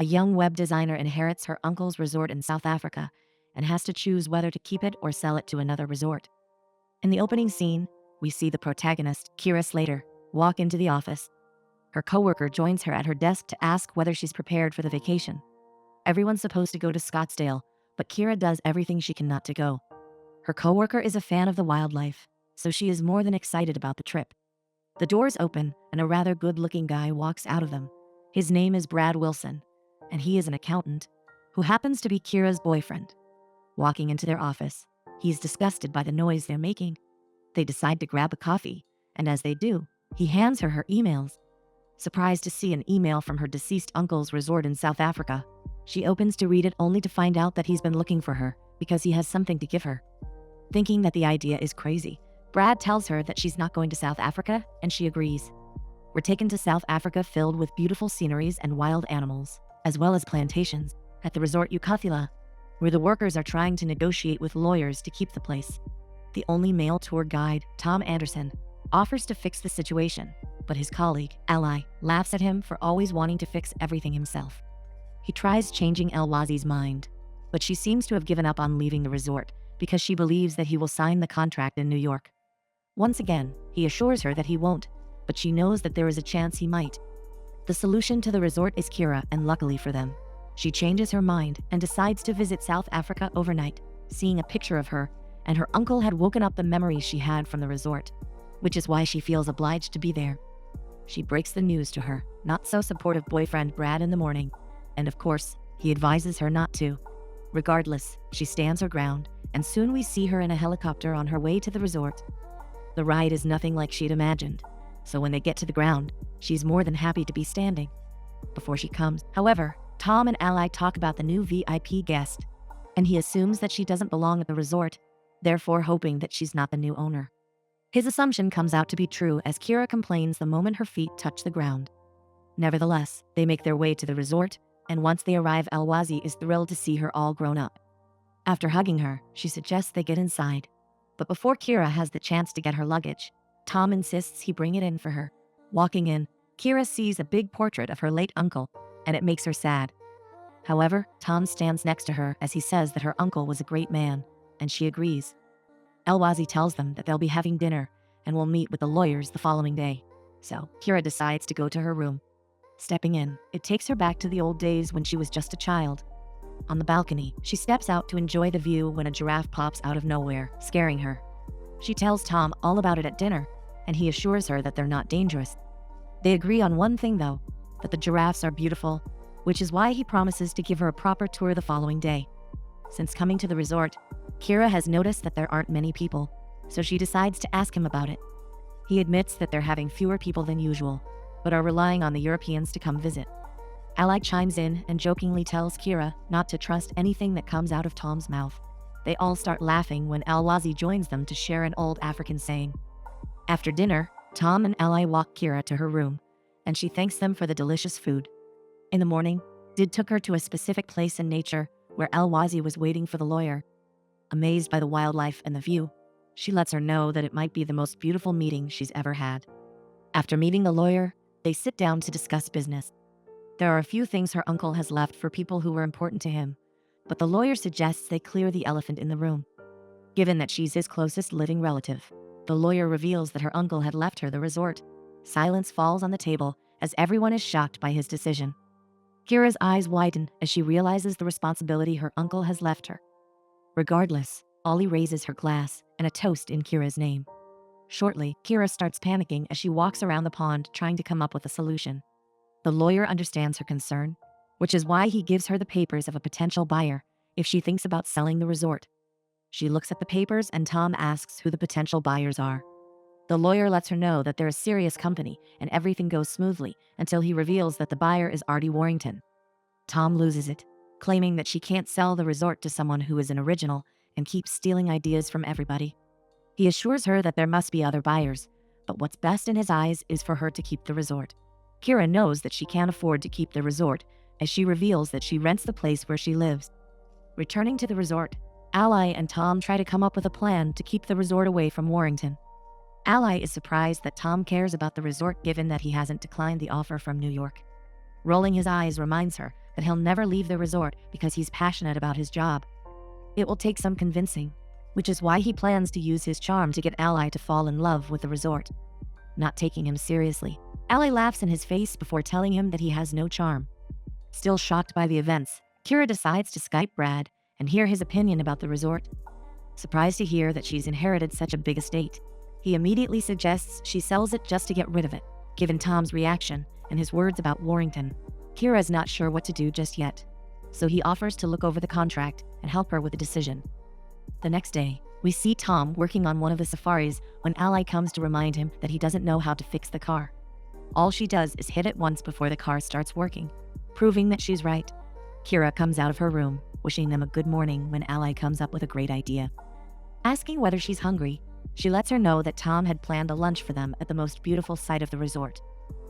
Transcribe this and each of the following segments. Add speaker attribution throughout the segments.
Speaker 1: A young web designer inherits her uncle's resort in South Africa and has to choose whether to keep it or sell it to another resort. In the opening scene, we see the protagonist, Kira Slater, walk into the office. Her coworker joins her at her desk to ask whether she's prepared for the vacation. Everyone's supposed to go to Scottsdale, but Kira does everything she can not to go. Her coworker is a fan of the wildlife, so she is more than excited about the trip. The doors open and a rather good-looking guy walks out of them. His name is Brad Wilson, and he is an accountant who happens to be Kira's boyfriend. Walking into their office, he's disgusted by the noise they're making. They decide to grab a coffee, and as they do, he hands her emails. Surprised to see an email from her deceased uncle's resort in South Africa, she opens to read it only to find out that he's been looking for her because he has something to give her. Thinking that the idea is crazy, Brad tells her that she's not going to South Africa, and she agrees. We're taken to South Africa filled with beautiful sceneries and wild animals, as well as plantations, at the resort Ukathila, where the workers are trying to negotiate with lawyers to keep the place. The only male tour guide, Tom Anderson, offers to fix the situation, but his colleague, Ally, laughs at him for always wanting to fix everything himself. He tries changing Elwazi's mind, but she seems to have given up on leaving the resort because she believes that he will sign the contract in New York. Once again, he assures her that he won't, but she knows that there is a chance he might. The solution to the resort is Kira, and luckily for them, she changes her mind and decides to visit South Africa overnight, seeing a picture of her, and her uncle had woken up the memories she had from the resort, which is why she feels obliged to be there. She breaks the news to her not-so-supportive boyfriend Brad in the morning, and of course, he advises her not to. Regardless, she stands her ground, and soon we see her in a helicopter on her way to the resort. The ride is nothing like she'd imagined, so when they get to the ground, she's more than happy to be standing. Before she comes, however, Tom and Ally talk about the new VIP guest, and he assumes that she doesn't belong at the resort, therefore hoping that she's not the new owner. His assumption comes out to be true as Kira complains the moment her feet touch the ground. Nevertheless, they make their way to the resort, and once they arrive, Elwazi is thrilled to see her all grown up. After hugging her, she suggests they get inside. But before Kira has the chance to get her luggage, Tom insists he bring it in for her. Walking in, Kira sees a big portrait of her late uncle, and it makes her sad. However, Tom stands next to her as he says that her uncle was a great man, and she agrees. Elwazi tells them that they'll be having dinner and will meet with the lawyers the following day. So, Kira decides to go to her room. Stepping in, it takes her back to the old days when she was just a child. On the balcony, she steps out to enjoy the view when a giraffe pops out of nowhere, scaring her. She tells Tom all about it at dinner, and he assures her that they're not dangerous. They agree on one thing though, that the giraffes are beautiful, which is why he promises to give her a proper tour the following day. Since coming to the resort, Kira has noticed that there aren't many people, so she decides to ask him about it. He admits that they're having fewer people than usual, but are relying on the Europeans to come visit. Ally chimes in and jokingly tells Kira not to trust anything that comes out of Tom's mouth. They all start laughing when Elwazi joins them to share an old African saying. After dinner, Tom and Ally walk Kira to her room, and she thanks them for the delicious food. In the morning, Did took her to a specific place in nature where Elwazi was waiting for the lawyer. Amazed by the wildlife and the view, she lets her know that it might be the most beautiful meeting she's ever had. After meeting the lawyer, they sit down to discuss business. There are a few things her uncle has left for people who were important to him, but the lawyer suggests they clear the elephant in the room. Given that she's his closest living relative, the lawyer reveals that her uncle had left her the resort. Silence falls on the table as everyone is shocked by his decision. Kira's eyes widen as she realizes the responsibility her uncle has left her. Regardless, Ollie raises her glass and a toast in Kira's name. Shortly, Kira starts panicking as she walks around the pond trying to come up with a solution. The lawyer understands her concern, which is why he gives her the papers of a potential buyer if she thinks about selling the resort. She looks at the papers and Tom asks who the potential buyers are. The lawyer lets her know that they're a serious company and everything goes smoothly until he reveals that the buyer is Artie Warrington. Tom loses it, claiming that she can't sell the resort to someone who is an original and keeps stealing ideas from everybody. He assures her that there must be other buyers, but what's best in his eyes is for her to keep the resort. Kira knows that she can't afford to keep the resort as she reveals that she rents the place where she lives. Returning to the resort, Ally and Tom try to come up with a plan to keep the resort away from Warrington. Ally is surprised that Tom cares about the resort given that he hasn't declined the offer from New York. Rolling his eyes reminds her that he'll never leave the resort because he's passionate about his job. It will take some convincing, which is why he plans to use his charm to get Ally to fall in love with the resort. Not taking him seriously, Ally laughs in his face before telling him that he has no charm. Still shocked by the events, Kira decides to Skype Brad and hear his opinion about the resort. Surprised to hear that she's inherited such a big estate, he immediately suggests she sells it just to get rid of it. Given Tom's reaction and his words about Warrington, Kira is not sure what to do just yet, so he offers to look over the contract and help her with the decision. The next day, we see Tom working on one of the safaris when Ally comes to remind him that he doesn't know how to fix the car. All she does is hit it once before the car starts working, proving that she's right. Kira comes out of her room, wishing them a good morning when Ally comes up with a great idea. Asking whether she's hungry, she lets her know that Tom had planned a lunch for them at the most beautiful site of the resort.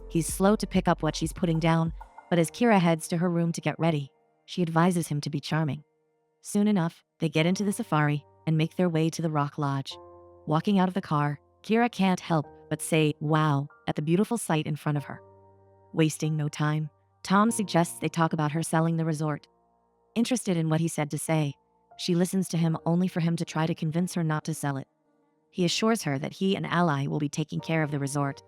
Speaker 1: He's slow to pick up what she's putting down, but as Kira heads to her room to get ready, she advises him to be charming. Soon enough, they get into the safari and make their way to the Rock Lodge. Walking out of the car, Kira can't help but say, "Wow," at the beautiful sight in front of her. Wasting no time, Tom suggests they talk about her selling the resort. Interested in what he said to say, she listens to him only for him to try to convince her not to sell it. He assures her that he and Ally will be taking care of the resort,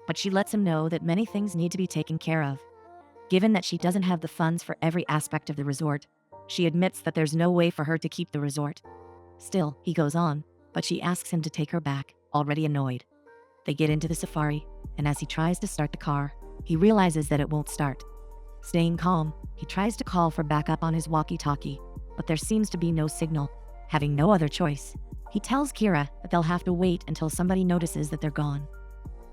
Speaker 1: but she lets him know that many things need to be taken care of. Given that she doesn't have the funds for every aspect of the resort, she admits that there's no way for her to keep the resort. Still, he goes on, but she asks him to take her back, already annoyed. They get into the safari, and as he tries to start the car, he realizes that it won't start. Staying calm, he tries to call for backup on his walkie-talkie, but there seems to be no signal. Having no other choice, he tells Kira that they'll have to wait until somebody notices that they're gone.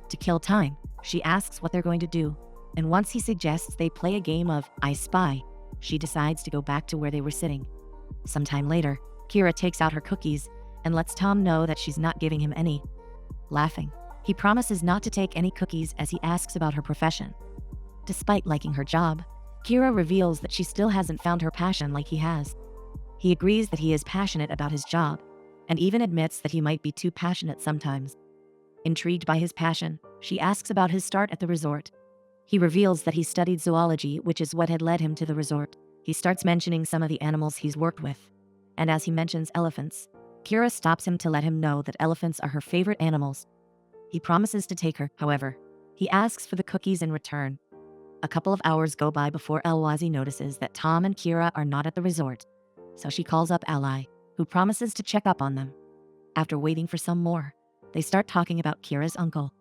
Speaker 1: To kill time, she asks what they're going to do, and once he suggests they play a game of I Spy, she decides to go back to where they were sitting. Sometime later, Kira takes out her cookies and lets Tom know that she's not giving him any. Laughing, he promises not to take any cookies as he asks about her profession. Despite liking her job, Kira reveals that she still hasn't found her passion like he has. He agrees that he is passionate about his job, and even admits that he might be too passionate sometimes. Intrigued by his passion, she asks about his start at the resort. He reveals that he studied zoology, which is what had led him to the resort. He starts mentioning some of the animals he's worked with, and as he mentions elephants, Kira stops him to let him know that elephants are her favorite animals. He promises to take her, however. He asks for the cookies in return. A couple of hours go by before Elwazi notices that Tom and Kira are not at the resort, so she calls up Ally, who promises to check up on them. After waiting for some more, they start talking about Kira's uncle.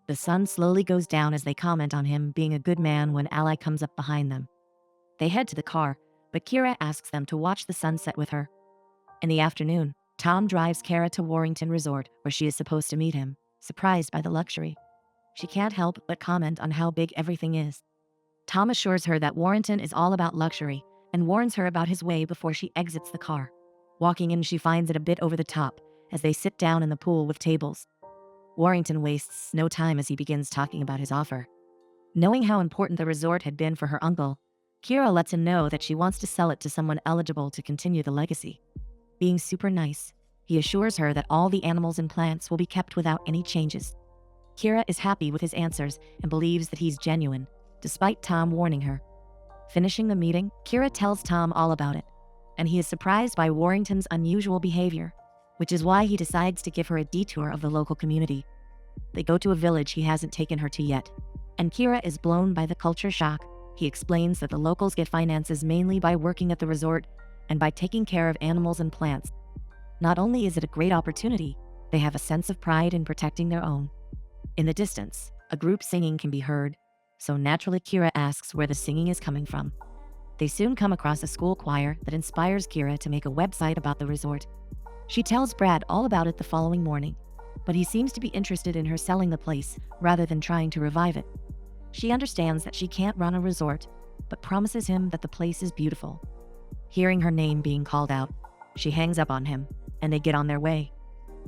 Speaker 1: The sun slowly goes down as they comment on him being a good man when Ally comes up behind them. They head to the car, but Kira asks them to watch the sunset with her. In the afternoon, Tom drives Kira to Warrington Resort, where she is supposed to meet him, surprised by the luxury. She can't help but comment on how big everything is. Tom assures her that Warrington is all about luxury and warns her about his way before she exits the car. Walking in, she finds it a bit over the top as they sit down in the pool with tables. Warrington wastes no time as he begins talking about his offer. Knowing how important the resort had been for her uncle, Kira lets him know that she wants to sell it to someone eligible to continue the legacy. Being super nice, he assures her that all the animals and plants will be kept without any changes. Kira is happy with his answers and believes that he's genuine, despite Tom warning her. Finishing the meeting, Kira tells Tom all about it, and he is surprised by Warrington's unusual behavior, which is why he decides to give her a detour of the local community. They go to a village he hasn't taken her to yet, and Kira is blown by the culture shock. He explains that the locals get finances mainly by working at the resort and by taking care of animals and plants. Not only is it a great opportunity, they have a sense of pride in protecting their own. In the distance, a group singing can be heard, so naturally Kira asks where the singing is coming from. They soon come across a school choir that inspires Kira to make a website about the resort. She tells Brad all about it the following morning, but he seems to be interested in her selling the place rather than trying to revive it. She understands that she can't run a resort, but promises him that the place is beautiful. Hearing her name being called out, she hangs up on him, and they get on their way.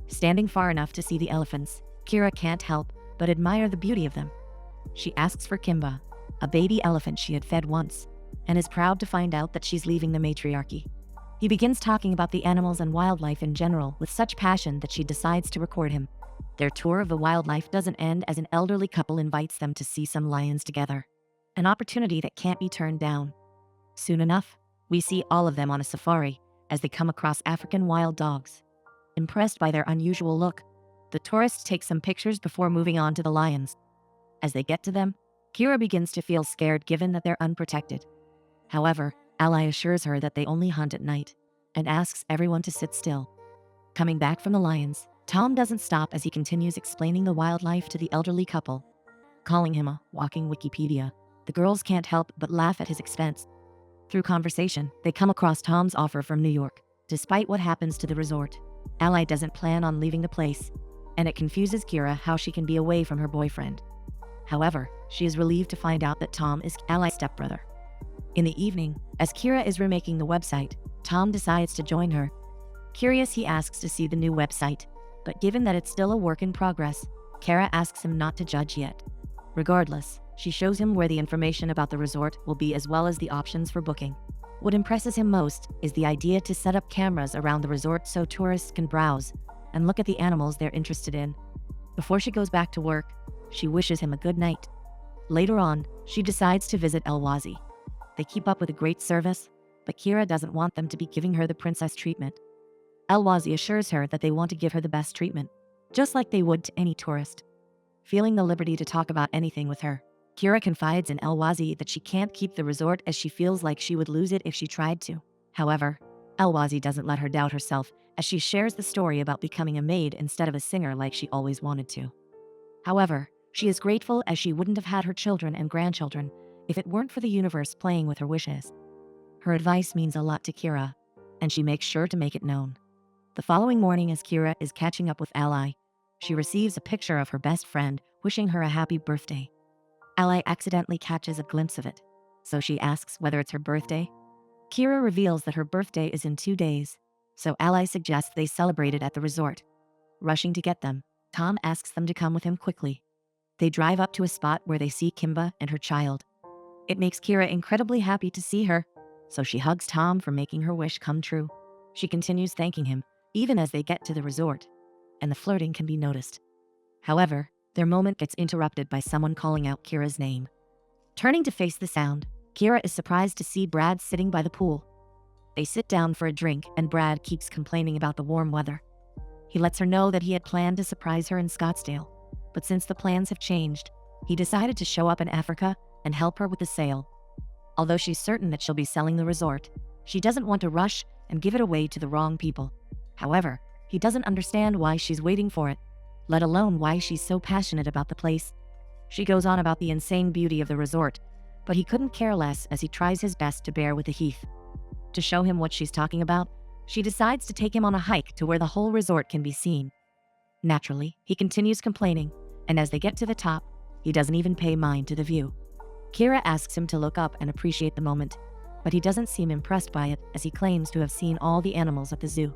Speaker 1: Standing far enough to see the elephants, Kira can't help but admire the beauty of them. She asks for Kimba, a baby elephant she had fed once, and is proud to find out that she's leaving the matriarchy. He begins talking about the animals and wildlife in general with such passion that she decides to record him. Their tour of the wildlife doesn't end as an elderly couple invites them to see some lions together. an opportunity that can't be turned down. Soon enough, we see all of them on a safari as they come across African wild dogs. Impressed by their unusual look, the tourists take some pictures before moving on to the lions. As they get to them, Kira begins to feel scared given that they're unprotected. However, Ally assures her that they only hunt at night and asks everyone to sit still. Coming back from the lions, Tom doesn't stop as he continues explaining the wildlife to the elderly couple. Calling him a walking Wikipedia, the girls can't help but laugh at his expense. Through conversation, they come across Tom's offer from New York. Despite what happens to the resort, Ally doesn't plan on leaving the place, and it confuses Kira how she can be away from her boyfriend. However, she is relieved to find out that Tom is Ally's stepbrother. In the evening, as Kira is remaking the website, Tom decides to join her. Curious, he asks to see the new website, but given that it's still a work in progress, Kara asks him not to judge yet. Regardless, she shows him where the information about the resort will be as well as the options for booking. What impresses him most is the idea to set up cameras around the resort so tourists can browse and look at the animals they're interested in. Before she goes back to work, she wishes him a good night. Later on, she decides to visit El-Wazi. They keep up with a great service, but Kira doesn't want them to be giving her the princess treatment. El-Wazi assures her that they want to give her the best treatment, just like they would to any tourist. Feeling the liberty to talk about anything with her, Kira confides in El-Wazi that she can't keep the resort as she feels like she would lose it if she tried to. However, El-Wazi doesn't let her doubt herself as she shares the story about becoming a maid instead of a singer like she always wanted to. However, she is grateful as she wouldn't have had her children and grandchildren if it weren't for the universe playing with her wishes. Her advice means a lot to Kira, and she makes sure to make it known. The following morning, as Kira is catching up with Ally, she receives a picture of her best friend wishing her a happy birthday. Ally accidentally catches a glimpse of it, so she asks whether it's her birthday. Kira reveals that her birthday is in 2 days, so Ally suggests they celebrate it at the resort. Rushing to get them, Tom asks them to come with him quickly. They drive up to a spot where they see Kimba and her child. It makes Kira incredibly happy to see her, so she hugs Tom for making her wish come true. She continues thanking him, even as they get to the resort, and the flirting can be noticed. However, their moment gets interrupted by someone calling out Kira's name. Turning to face the sound, Kira is surprised to see Brad sitting by the pool. They sit down for a drink, and Brad keeps complaining about the warm weather. He lets her know that he had planned to surprise her in Scottsdale, but since the plans have changed, he decided to show up in Africa and help her with the sale. Although she's certain that she'll be selling the resort, she doesn't want to rush and give it away to the wrong people. However, he doesn't understand why she's waiting for it, let alone why she's so passionate about the place. She goes on about the insane beauty of the resort, but he couldn't care less as he tries his best to bear with the Heath. To show him what she's talking about, she decides to take him on a hike to where the whole resort can be seen. Naturally, he continues complaining, and as they get to the top, he doesn't even pay mind to the view. Kira asks him to look up and appreciate the moment, but he doesn't seem impressed by it as he claims to have seen all the animals at the zoo.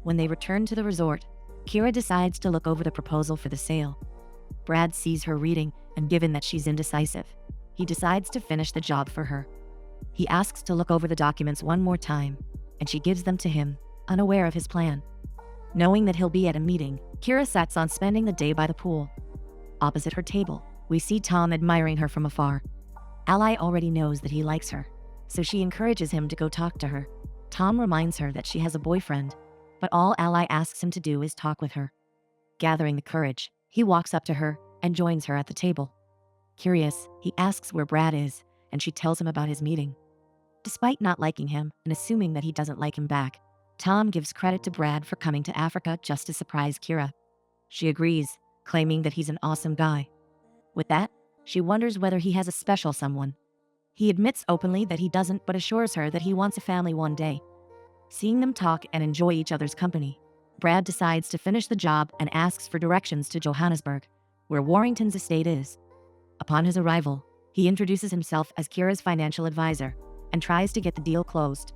Speaker 1: When they return to the resort, Kira decides to look over the proposal for the sale. Brad sees her reading, and given that she's indecisive, he decides to finish the job for her. He asks to look over the documents one more time, and she gives them to him, unaware of his plan. Knowing that he'll be at a meeting, Kira sets on spending the day by the pool. Opposite her table, we see Tom admiring her from afar. Ally already knows that he likes her, so she encourages him to go talk to her. Tom reminds her that she has a boyfriend, but all Ally asks him to do is talk with her. Gathering the courage, he walks up to her and joins her at the table. Curious, he asks where Brad is, and she tells him about his meeting. Despite not liking him and assuming that he doesn't like him back, Tom gives credit to Brad for coming to Africa just to surprise Kira. She agrees, claiming that he's an awesome guy. With that, she wonders whether he has a special someone. He admits openly that he doesn't, but assures her that he wants a family one day. Seeing them talk and enjoy each other's company, Brad decides to finish the job and asks for directions to Johannesburg, where Warrington's estate is. Upon his arrival, he introduces himself as Kira's financial advisor and tries to get the deal closed.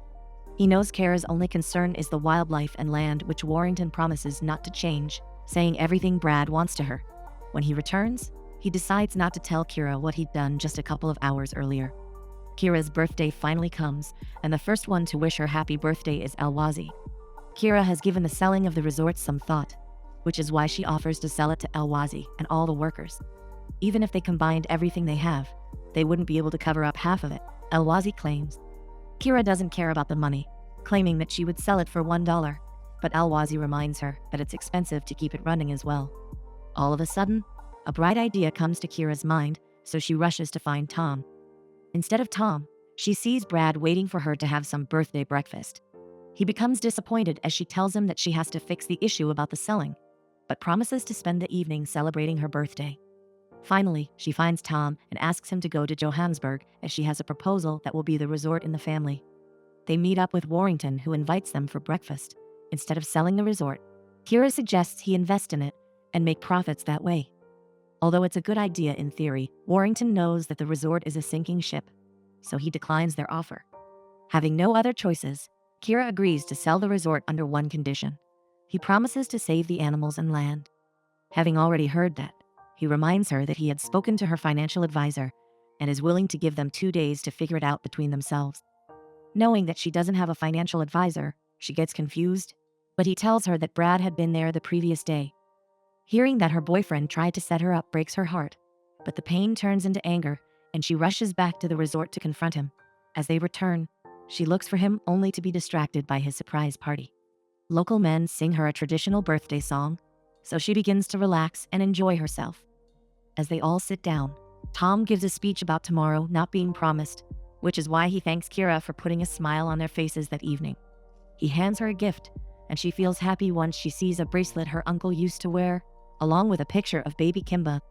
Speaker 1: He knows Kira's only concern is the wildlife and land, which Warrington promises not to change, saying everything Brad wants to her. When he returns, he decides not to tell Kira what he'd done just a couple of hours earlier. Kira's birthday finally comes, and the first one to wish her happy birthday is El-Wazi. Kira has given the selling of the resort some thought, which is why she offers to sell it to El-Wazi and all the workers. Even if they combined everything they have, they wouldn't be able to cover up half of it, Alwazi claims. Kira doesn't care about the money, claiming that she would sell it for $1, but Alwazi reminds her that it's expensive to keep it running as well. All of a sudden, a bright idea comes to Kira's mind, so she rushes to find Tom. Instead of Tom, she sees Brad waiting for her to have some birthday breakfast. He becomes disappointed as she tells him that she has to fix the issue about the selling, but promises to spend the evening celebrating her birthday. Finally, she finds Tom and asks him to go to Johannesburg as she has a proposal that will be the resort in the family. They meet up with Warrington, who invites them for breakfast. Instead of selling the resort, Kira suggests he invest in it and make profits that way. Although it's a good idea in theory, Warrington knows that the resort is a sinking ship, so he declines their offer. Having no other choices, Kira agrees to sell the resort under one condition. He promises to save the animals and land. Having already heard that, he reminds her that he had spoken to her financial advisor and is willing to give them 2 days to figure it out between themselves. Knowing that she doesn't have a financial advisor, she gets confused, but he tells her that Brad had been there the previous day. Hearing that her boyfriend tried to set her up breaks her heart, but the pain turns into anger and she rushes back to the resort to confront him. As they return, she looks for him only to be distracted by his surprise party. Local men sing her a traditional birthday song, so she begins to relax and enjoy herself. As they all sit down, Tom gives a speech about tomorrow not being promised, which is why he thanks Kira for putting a smile on their faces that evening. He hands her a gift, and she feels happy once she sees a bracelet her uncle used to wear, along with a picture of baby Kimba.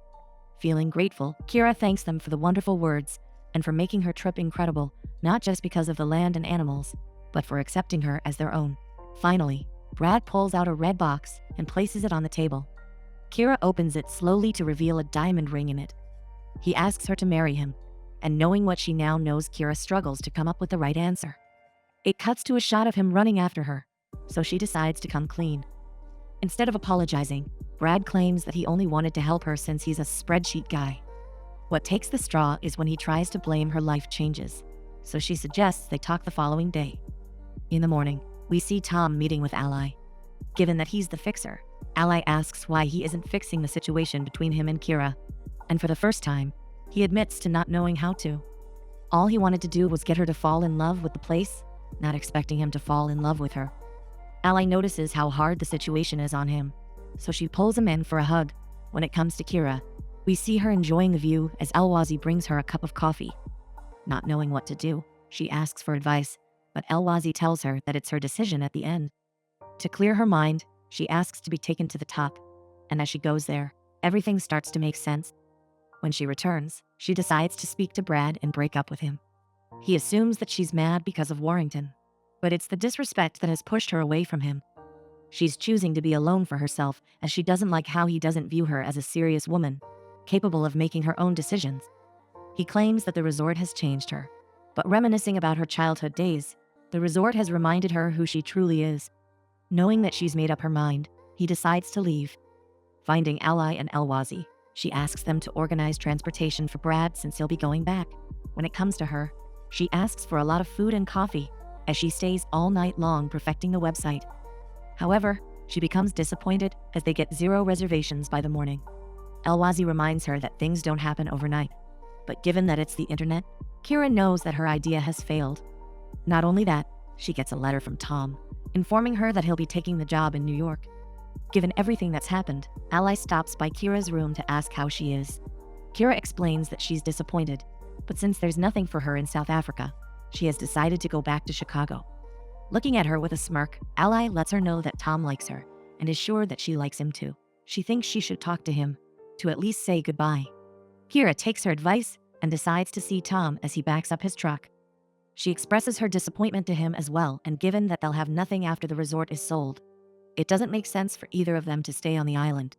Speaker 1: Feeling grateful, Kira thanks them for the wonderful words and for making her trip incredible, not just because of the land and animals, but for accepting her as their own. Finally, Brad pulls out a red box and places it on the table. Kira opens it slowly to reveal a diamond ring in it. He asks her to marry him, and knowing what she now knows, Kira struggles to come up with the right answer. It cuts to a shot of him running after her, so she decides to come clean. Instead of apologizing, Brad claims that he only wanted to help her since he's a spreadsheet guy. What takes the straw is when he tries to blame her life changes, so she suggests they talk the following day. In the morning, we see Tom meeting with Ally. Given that he's the fixer, Ally asks why he isn't fixing the situation between him and Kira, and for the first time, he admits to not knowing how to. All he wanted to do was get her to fall in love with the place, not expecting him to fall in love with her. Ally notices how hard the situation is on him, so she pulls him in for a hug. When it comes to Kira, we see her enjoying the view as Alwazi brings her a cup of coffee. Not knowing what to do, she asks for advice, but Alwazi tells her that it's her decision at the end. To clear her mind, she asks to be taken to the top, and as she goes there, everything starts to make sense. When she returns, she decides to speak to Brad and break up with him. He assumes that she's mad because of Warrington, but it's the disrespect that has pushed her away from him. She's choosing to be alone for herself as she doesn't like how he doesn't view her as a serious woman, capable of making her own decisions. He claims that the resort has changed her, but reminiscing about her childhood days, the resort has reminded her who she truly is. Knowing that she's made up her mind, he decides to leave. Finding Ally and Alwazi, she asks them to organize transportation for Brad since he'll be going back. When it comes to her, she asks for a lot of food and coffee, as she stays all night long perfecting the website. However, she becomes disappointed as they get 0 reservations by the morning. Alwazi reminds her that things don't happen overnight, but given that it's the internet, Kira knows that her idea has failed. Not only that, she gets a letter from Tom, informing her that he'll be taking the job in New York. Given everything that's happened, Ally stops by Kira's room to ask how she is. Kira explains that she's disappointed, but since there's nothing for her in South Africa, she has decided to go back to Chicago. Looking at her with a smirk, Ally lets her know that Tom likes her and is sure that she likes him too. She thinks she should talk to him, to at least say goodbye. Kira takes her advice and decides to see Tom as he backs up his truck. She expresses her disappointment to him as well, and given that they'll have nothing after the resort is sold, it doesn't make sense for either of them to stay on the island.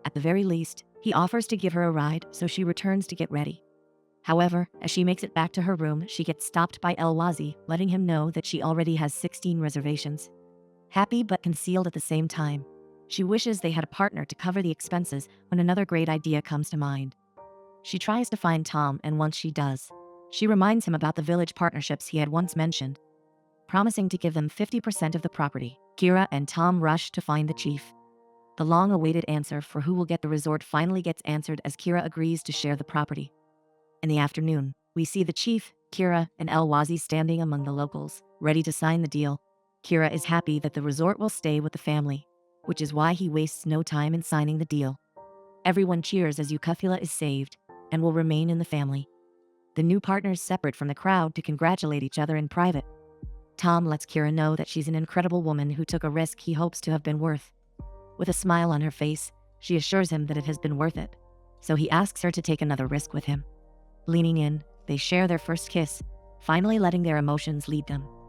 Speaker 1: At the very least, he offers to give her a ride, so she returns to get ready. However, as she makes it back to her room, she gets stopped by Alwazi, letting him know that she already has 16 reservations. Happy but concealed at the same time, she wishes they had a partner to cover the expenses when another great idea comes to mind. She tries to find Tom, and once she does, she reminds him about the village partnerships he had once mentioned. Promising to give them 50% of the property, Kira and Tom rush to find the chief. The long-awaited answer for who will get the resort finally gets answered as Kira agrees to share the property. In the afternoon, we see the chief, Kira, and El Wazi standing among the locals, ready to sign the deal. Kira is happy that the resort will stay with the family, which is why he wastes no time in signing the deal. Everyone cheers as Yukafila is saved and will remain in the family. The new partners separate from the crowd to congratulate each other in private. Tom lets Kira know that she's an incredible woman who took a risk he hopes to have been worth. With a smile on her face, she assures him that it has been worth it, so he asks her to take another risk with him. Leaning in, they share their first kiss, finally letting their emotions lead them.